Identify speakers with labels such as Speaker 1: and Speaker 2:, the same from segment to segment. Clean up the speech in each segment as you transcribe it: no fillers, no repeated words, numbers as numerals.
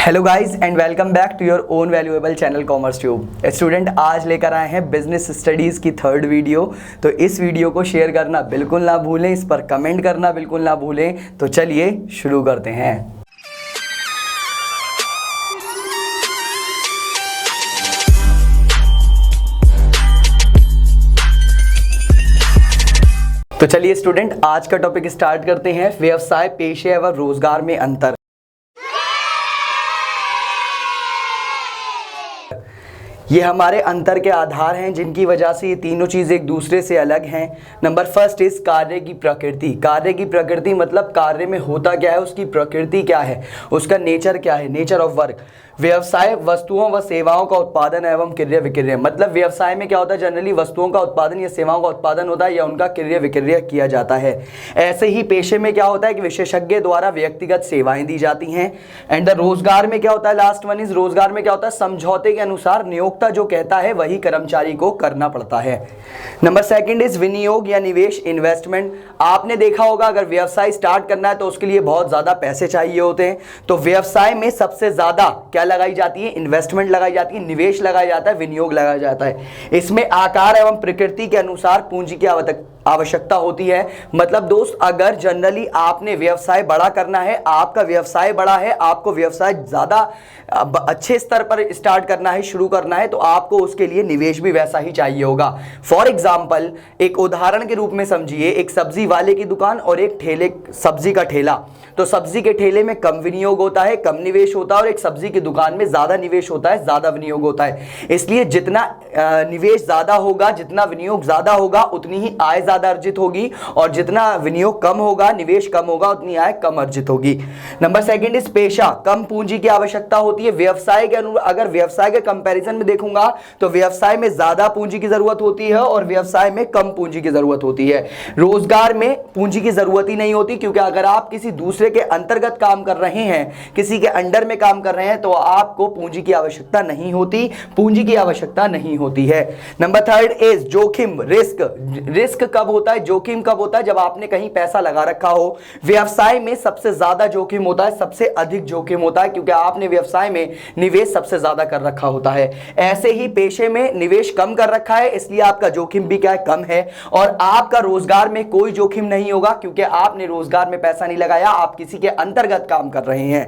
Speaker 1: Hello guys and welcome back to your own valuable channel commerce tube. Student आज लेकर आए हैं business studies की थर्ड वीडियो। तो इस वीडियो को शेयर करना बिल्कुल ना भूलें, इस पर कमेंट करना बिल्कुल ना भूलें। तो चलिए शुरू करते हैं। तो चलिए स्टूडेंट आज का टॉपिक स्टार्ट करते हैं। व्यवसाय, पेशे एवं रोजगार में अंतर। ये हमारे अंतर के आधार हैं जिनकी वजह से ये तीनों चीज़ एक दूसरे से अलग हैं। नंबर फर्स्ट इस कार्य की प्रकृति। कार्य की प्रकृति मतलब कार्य में होता क्या है, उसकी प्रकृति क्या है, उसका नेचर क्या है, नेचर ऑफ वर्क। व्यवसाय वस्तुओं व सेवाओं का उत्पादन एवं क्रय विक्रय। मतलब व्यवसाय में क्या होता है, जनरली वस्तुओं का उत्पादन या सेवाओं का उत्पादन होता है या उनका क्रय विक्रय किया जाता है। ऐसे ही पेशे में क्या होता है कि विशेषज्ञ द्वारा व्यक्तिगत सेवाएं दी जाती हैं। एंड द रोजगार में क्या होता है, लास्ट वन इज रोजगार में क्या होता है, समझौते के अनुसार नियोक्ता जो कहता है वही कर्मचारी को करना पड़ता है। नंबर सेकंड इज विनियोग या निवेश, इन्वेस्टमेंट। आपने देखा होगा अगर व्यवसाय स्टार्ट करना है तो उसके लिए बहुत ज्यादा पैसे चाहिए होते हैं। तो व्यवसाय में सबसे ज्यादा क्या लगाई जाती है, इन्वेस्टमेंट लगाई जाती है, निवेश लगाया जाता है, विनियोग लगाया जाता है। इसमें आकार एवं प्रकृति के अनुसार पूंजी की आवश्यकता होती है। मतलब दोस्त अगर जनरली आपने व्यवसाय बड़ा करना है, आपका व्यवसाय बड़ा है, आपको व्यवसाय ज्यादा अच्छे स्तर पर स्टार्ट करना है, शुरू करना है, तो आपको उसके लिए निवेश भी वैसा ही चाहिए होगा। फॉर एग्जाम्पल एक उदाहरण के रूप में समझिए, एक सब्जी वाले की दुकान और एक ठेले, सब्जी का ठेला। तो सब्जी के ठेले में कम विनियोग होता है, कम निवेश होता है, और एक सब्जी की दुकान में ज्यादा निवेश होता है, ज्यादा विनियोग होता है। इसलिए जितना निवेश ज्यादा होगा, जितना विनियोग ज्यादा होगा, उतनी ही आय ज्यादा अर्जित होगी, और जितना विनियोग कम होगा, निवेश कम होगा, उतनी आय कम अर्जित होगी। नंबर सेकंड इस पेशा, कम पूंजी की आवश्यकता होती है। व्यवसाय के अगर व्यवसाय के कंपैरिजन में देखूंगा तो व्यवसाय में ज्यादा पूंजी की जरूरत होती है और व्यवसाय में कम पूंजी की जरूरत होती है। रोजगार में पूंजी की जरूरत ही नहीं होती, क्योंकि अगर आप किसी दूसरे के अंतर्गत काम कर रहे हैं, किसी के अंडर में काम कर रहे हैं, तो आपको पूंजी की आवश्यकता नहीं होती, पूंजी की आवश्यकता नहीं होती है। नंबर थर्ड इज जोखिम, रिस्क। रिस्क कब होता है, जोखिम कब होता है, जब आपने कहीं पैसा लगा रखा हो। व्यवसाय में सबसे ज्यादा जोखिम होता है, सबसे अधिक जोखिम होता है, क्योंकि आपने व्यवसाय में निवेश सबसे ज्यादा कर रखा होता है। ऐसे ही पेशे में निवेश कम कर रखा है, इसलिए आपका जोखिम भी क्या है, कम है। और आपका रोजगार में कोई जोखिम नहीं होगा, क्योंकि आपने रोजगार में पैसा नहीं लगाया, आप किसी के अंतर्गत काम कर रहे हैं।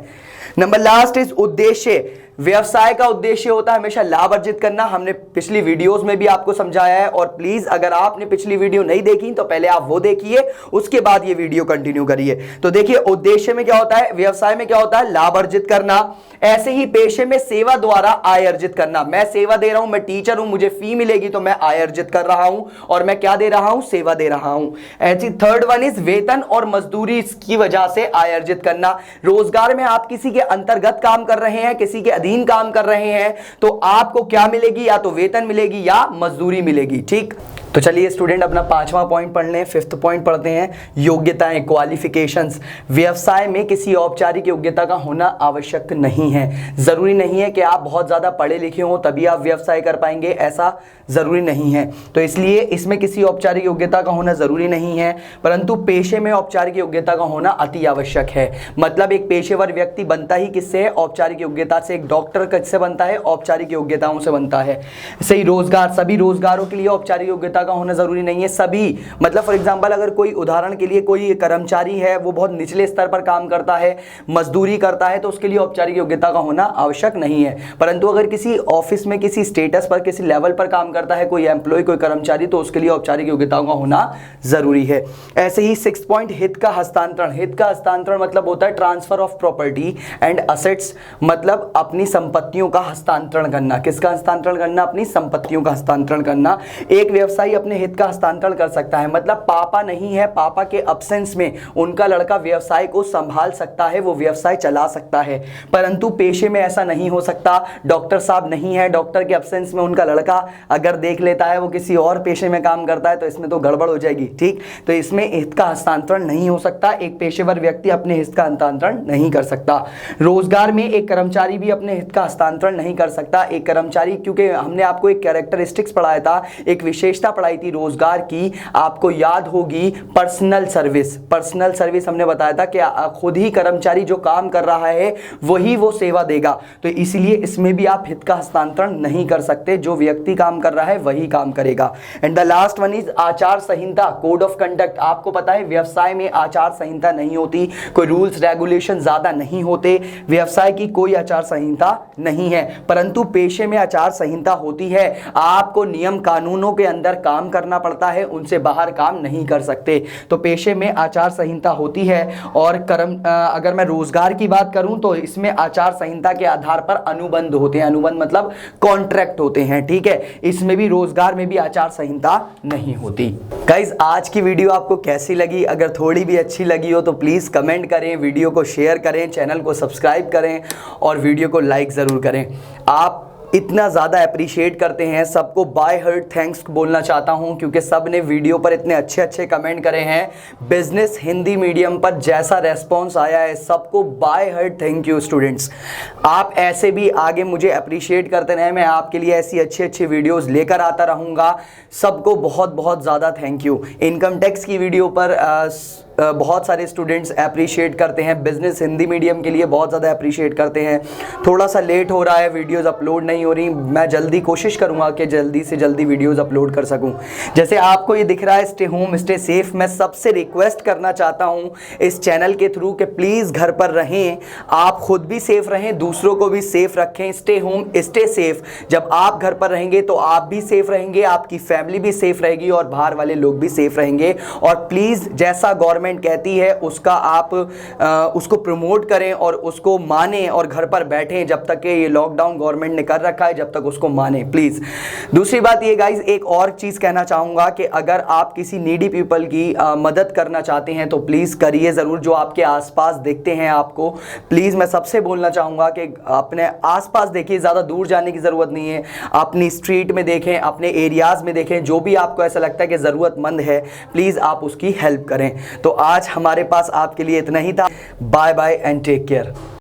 Speaker 1: नंबर लास्ट इज उद्देश्य। व्यवसाय का उद्देश्य होता है हमेशा लाभ अर्जित करना। हमने पिछली वीडियोस में भी आपको समझाया है, और प्लीज अगर आपने पिछली वीडियो नहीं देखी तो पहले आप वो देखिए, उसके बाद ये वीडियो कंटिन्यू करिए। तो देखिए उद्देश्य में क्या होता है, व्यवसाय में क्या होता है, लाभ अर्जित करना। ऐसे ही पेशे में सेवा द्वारा आय अर्जित करना। मैं सेवा दे रहा हूं, मैं टीचर हूं, मुझे फी मिलेगी तो मैं आय अर्जित कर रहा हूं, और मैं क्या दे रहा हूं, सेवा दे रहा हूं। ऐसी थर्ड वन इज वेतन और मजदूरी की वजह से आय अर्जित करना। रोजगार में आप किसी के अंतर्गत काम कर रहे हैं, किसी के अधीन काम कर रहे हैं, तो आपको क्या मिलेगी, या तो वेतन मिलेगी या मजदूरी मिलेगी। ठीक, तो चलिए स्टूडेंट अपना पांचवा पॉइंट पढ़ लें। फिफ्थ पॉइंट पढ़ते हैं, योग्यताएं, क्वालिफिकेशंस। व्यवसाय में किसी औपचारिक योग्यता का होना आवश्यक नहीं है। जरूरी नहीं है कि आप बहुत ज्यादा पढ़े लिखे हो तभी आप व्यवसाय कर पाएंगे, ऐसा जरूरी नहीं है। तो इसलिए इसमें किसी औपचारिक योग्यता का होना जरूरी नहीं है, परंतु पेशे में औपचारिक योग्यता का होना अति आवश्यक है। मतलब एक पेशेवर व्यक्ति बनता ही किससे, औपचारिक योग्यता से। एक डॉक्टर किससे बनता है, औपचारिक योग्यताओं से बनता है। सही रोजगार, सभी रोजगारों के लिए औपचारिक योग्यता का होना जरूरी नहीं है। सभी मतलब फॉर एग्जांपल अगर कोई उदाहरण के लिए कोई कर्मचारी है, वो बहुत निचले स्तर पर काम करता है, मजदूरी करता है, तो उसके लिए औपचारिक योग्यता का होना आवश्यक नहीं है। परंतु अगर किसी ऑफिस में किसी स्टेटस पर, किसी लेवल पर काम करता है कोई एम्प्लॉय, कोई कर्मचारी, तो उसके लिए औपचारिक योग्यताओं का होना जरूरी है। ऐसे ही 6 पॉइंट हित का हस्तांतरण। हित का हस्तांतरण मतलब होता है transfer of property and assets. मतलब अपनी संपत्तियों का हस्तांतरण करना। किसका हस्तांतरण करना, अपनी संपत्तियों का हस्तांतरण करना। एक व्यवसायी अपने हित का हस्तांतरण कर सकता है, मतलब पापा नहीं है, पापा के अब्सेंस में उनका लड़का व्यवसाय को संभाल सकता है, वो व्यवसाय चला सकता है। परंतु पेशे में ऐसा नहीं हो सकता। डॉक्टर साहब नहीं है, डॉक्टर के अब्सेंस में उनका लड़का अगर देख लेता है, वो किसी और पेशे में काम करता है, तो इसमें तो गड़बड़ हो जाएगी। ठीक, तो इसमें हित का हस्तांतरण नहीं हो सकता। एक पेशेवर व्यक्ति अपने हित का हस्तांतरण नहीं कर सकता। रोजगार में एक कर्मचारी भी अपने हित का हस्तांतरण नहीं कर सकता। एक कर्मचारी, क्योंकि हमने आपको एक कैरेक्टरिस्टिक्स पढ़ाया था, एक विशेषता पढ़ाई थी रोजगार की, आपको याद होगी पर्सनल सर्विस। पर्सनल सर्विस हमने बताया था कि खुद ही कर्मचारी जो काम कर रहा है वही वो सेवा देगा, तो इसलिए इसमें भी आप हित का हस्तांतरण नहीं कर सकते, जो व्यक्ति काम कर रहा है वही काम करेगा। And the last one is आचार संहिता, कोड ऑफ कंडक्ट। आपको पता है व्यवसाय में आचार संहिता नहीं होती, कोई रूल्स रेगुलेशन ज्यादा नहीं होते, व्यवसाय की कोई आचार संहिता नहीं है, परंतु पेशे में आचार संहिता होती है। आपको नियम कानूनों के अंदर काम करना पड़ता है, उनसे बाहर काम नहीं कर सकते, तो पेशे में आचार संहिता होती है। और अगर मैं रोजगार की बात करूं तो इसमें आचार संहिता के आधार पर अनुबंध होते हैं, अनुबंध मतलब कॉन्ट्रैक्ट होते हैं, ठीक है। इसमें भी रोजगार में भी आचार संहिता नहीं होती। गाइस आज की वीडियो आपको कैसी लगी? अगर थोड़ी भी अच्छी लगी हो तो प्लीज कमेंट करें, वीडियो को शेयर करें, चैनल को सब्सक्राइब करें और वीडियो को लाइक जरूर करें। आप इतना ज़्यादा अप्रिशिएट करते हैं, सबको बाय हार्ट थैंक्स बोलना चाहता हूं, क्योंकि सब ने वीडियो पर इतने अच्छे अच्छे कमेंट करे हैं। बिजनेस हिंदी मीडियम पर जैसा रेस्पॉन्स आया है, सबको by heart thank you students. आप ऐसे भी आगे मुझे अप्रिशिएट करते रहें, मैं आपके लिए ऐसी अच्छी अच्छी वीडियोज़ लेकर आता रहूँगा। सबको बहुत बहुत ज़्यादा थैंक यू। इनकम टैक्स की वीडियो पर बहुत सारे स्टूडेंट्स अप्रिशिएट करते हैं, बिजनेस हिंदी मीडियम के लिए बहुत ज़्यादा अप्रिशिएट करते हैं। थोड़ा सा लेट हो रहा है, वीडियोस अपलोड नहीं हो रही, मैं जल्दी कोशिश करूंगा कि जल्दी से जल्दी वीडियोस अपलोड कर सकूं। जैसे आपको ये दिख रहा है स्टे होम स्टे सेफ, मैं सबसे रिक्वेस्ट करना चाहता हूं इस चैनल के थ्रू कि प्लीज़ घर पर रहें, आप खुद भी सेफ रहें, दूसरों को भी सेफ रखें। स्टे होम स्टे सेफ, जब आप घर पर रहेंगे तो आप भी सेफ रहेंगे, आपकी फैमिली भी सेफ रहेगी और बाहर वाले लोग भी सेफ रहेंगे। और प्लीज़ जैसा गवर्नमेंट कहती है उसका आप उसको प्रमोट करें और उसको माने और घर पर बैठें जब तक कि ये लॉकडाउन गवर्नमेंट ने कर रखा है, जब तक उसको माने प्लीज। दूसरी बात ये गाइस, एक और चीज कहना चाहूंगा कि अगर आप किसी नीडी पीपल की मदद करना चाहते हैं तो प्लीज करिए जरूर। जो आपके आसपास देखते हैं आपको, प्लीज मैं सबसे बोलना चाहूंगा कि अपने आसपास देखिए, ज्यादा दूर जाने की जरूरत नहीं है, अपनी स्ट्रीट में देखें, अपने एरियाज में देखें, जो भी आपको ऐसा लगता है कि जरूरतमंद है प्लीज आप उसकी हेल्प करें। तो आज हमारे पास आपके लिए इतना ही था। Bye bye and take care.